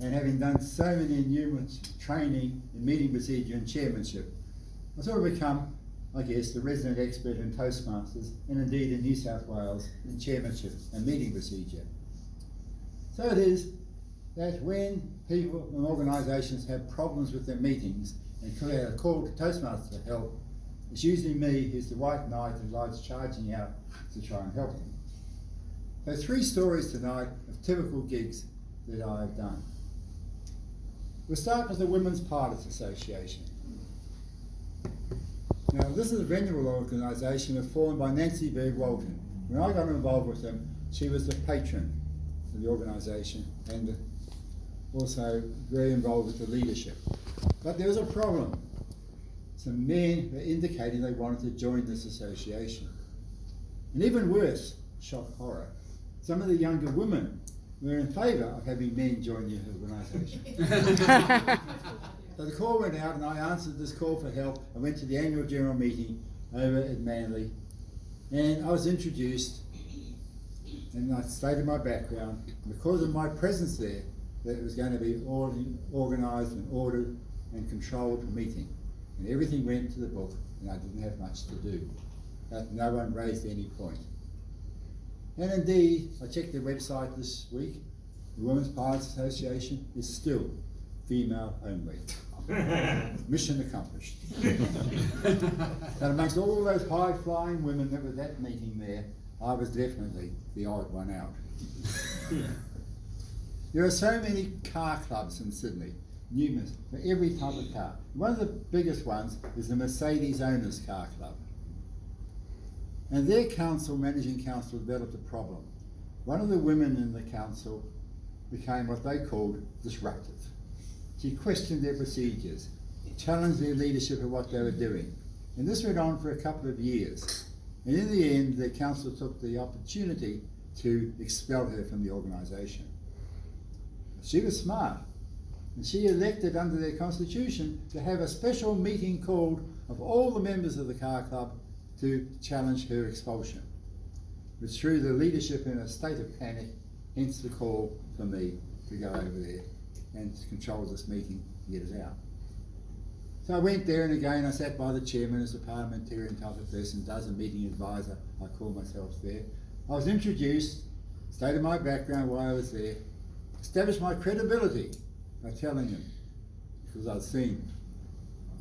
and having done so many numerous training in meeting procedure and chairmanship, I've sort of become, I guess, the resident expert in Toastmasters, and indeed in New South Wales in chairmanship and meeting procedure. So it is that when people and organisations have problems with their meetings and call to Toastmasters for help, it's usually me who's the white knight who lies charging out to try and help them. So 3 stories tonight of typical gigs that I've done. We'll start with the Women's Pilots Association. Now, this is a venerable organisation formed by Nancy Berg Walton. When I got involved with them, she was the patron of the organisation and also very involved with the leadership. But there was a problem. Some men were indicating they wanted to join this association. And even worse, shock horror, some of the younger women were in favour of having men join the organisation. So the call went out and I answered this call for help. I went to the annual general meeting over at Manly and I was introduced and I stated my background. Because of my presence there, that it was going to be organised and ordered and controlled meeting. And everything went to the book and I didn't have much to do. But no one raised any point. And indeed, I checked their website this week. The Women's Pilots Association is still female only. Mission accomplished. But amongst all those high-flying women that were at that meeting there, I was definitely the odd one out. There are so many car clubs in Sydney, numerous, for every type of car. One of the biggest ones is the Mercedes Owners Car Club. And their managing council developed a problem. One of the women in the council became what they called disruptive. She questioned their procedures, challenged their leadership of what they were doing. And this went on for a couple of years. And in the end, the council took the opportunity to expel her from the organisation. She was smart, and she elected under their constitution to have a special meeting called of all the members of the car club to challenge her expulsion, which threw the leadership in a state of panic, hence the call for me to go over there and to control this meeting and get it out. So I went there and again I sat by the chairman as a parliamentarian type of person, does a meeting advisor, I call myself there. I was introduced, stated my background, why I was there, established my credibility by telling him, because I'd seen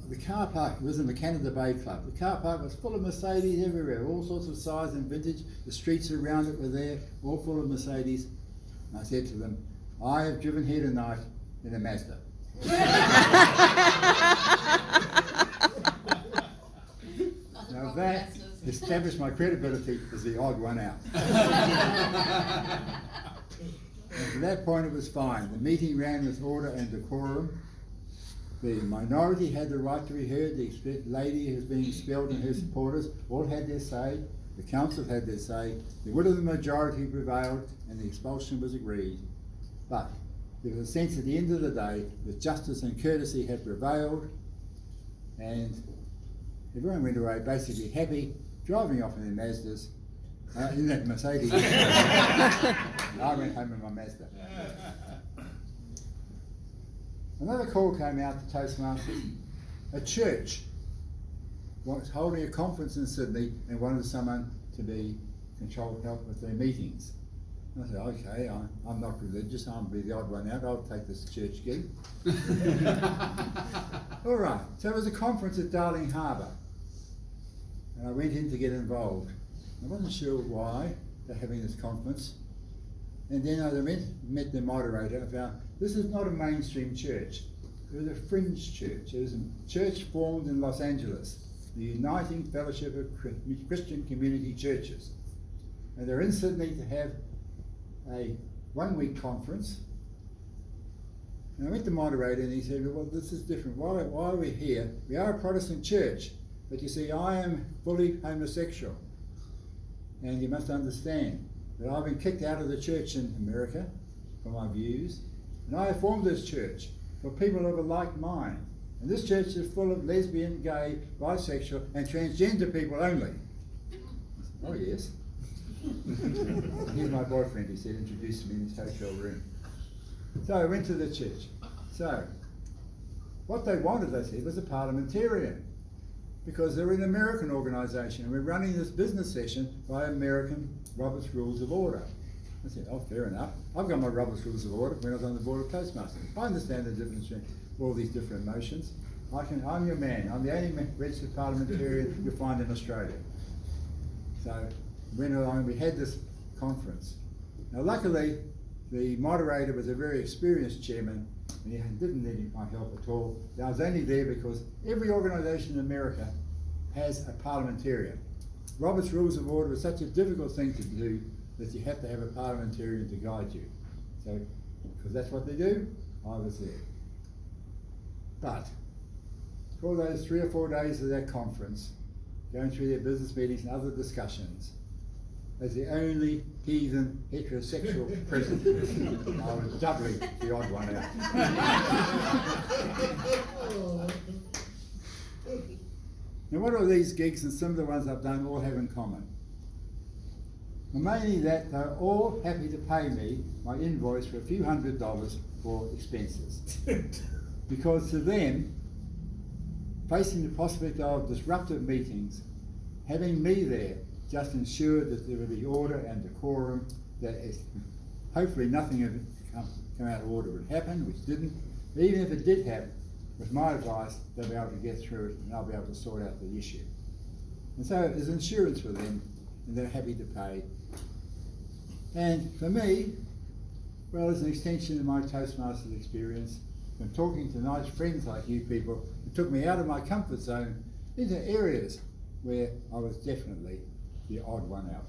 the car park was in the Canada Bay Club. The car park was full of Mercedes everywhere, all sorts of size and vintage. The streets around it were there, all full of Mercedes. And I said to them, I have driven here tonight in a Mazda. Now that established my credibility as the odd one out. And from that point it was fine. The meeting ran with order and decorum. The minority had the right to be heard. The lady who was being expelled and her supporters all had their say. The council had their say. The will of the majority prevailed and the expulsion was agreed. But there was a sense at the end of the day that justice and courtesy had prevailed and everyone went away basically happy, driving off in their Mazdas, in that Mercedes. I went home in my Mazda. Another call came out to Toastmasters. A church was holding a conference in Sydney and wanted someone to be controlled help with their meetings. I said, okay, I'm not religious, I'll be the odd one out, I'll take this church gig. All right, so it was a conference at Darling Harbour. And I went in to get involved. I wasn't sure why they're having this conference. And then I met the moderator and found this is not a mainstream church. It was a fringe church. It was a church formed in Los Angeles, the Uniting Fellowship of Christian Community Churches. And they're in Sydney to have a one-week conference. And I went to the moderator and he said, well, this is different. Why are we here? We are a Protestant church, but you see, I am fully homosexual. And you must understand that I've been kicked out of the church in America for my views, and I have formed this church for people of a like mind. And this church is full of lesbian, gay, bisexual, and transgender people only. Oh yes. Here's my boyfriend, he said, introduced me in his hotel room. So I went to the church. So, what they wanted, they said, was a parliamentarian. Because they're an American organisation and we're running this business session by American Robert's Rules of Order. I said, oh, fair enough. I've got my Robert's Rules of Order when I was on the board of Toastmasters. I understand the difference between all these different motions. I'm your man. I'm the only registered parliamentarian you'll find in Australia. So went along, we had this conference. Now luckily, the moderator was a very experienced chairman and he didn't need my help at all. I was only there because every organisation in America has a parliamentarian. Robert's Rules of Order is such a difficult thing to do that you have to have a parliamentarian to guide you. So, because that's what they do, I was there. But, for those 3 or 4 days of that conference, going through their business meetings and other discussions, as the only heathen heterosexual present, I was doubly the odd one out. Now what do these gigs and some of the ones I've done all have in common? Well, mainly that they're all happy to pay me my invoice for a few $100s for expenses. Because to them, facing the prospect of disruptive meetings, having me there just ensured that there would be order and decorum, that hopefully nothing of it come out of order would happen, which didn't. But even if it did happen, with my advice, they'll be able to get through it and I'll be able to sort out the issue. And so there's insurance for them and they're happy to pay. And for me, well, as an extension of my Toastmasters experience, from talking to nice friends like you people, it took me out of my comfort zone into areas where I was definitely the odd one out.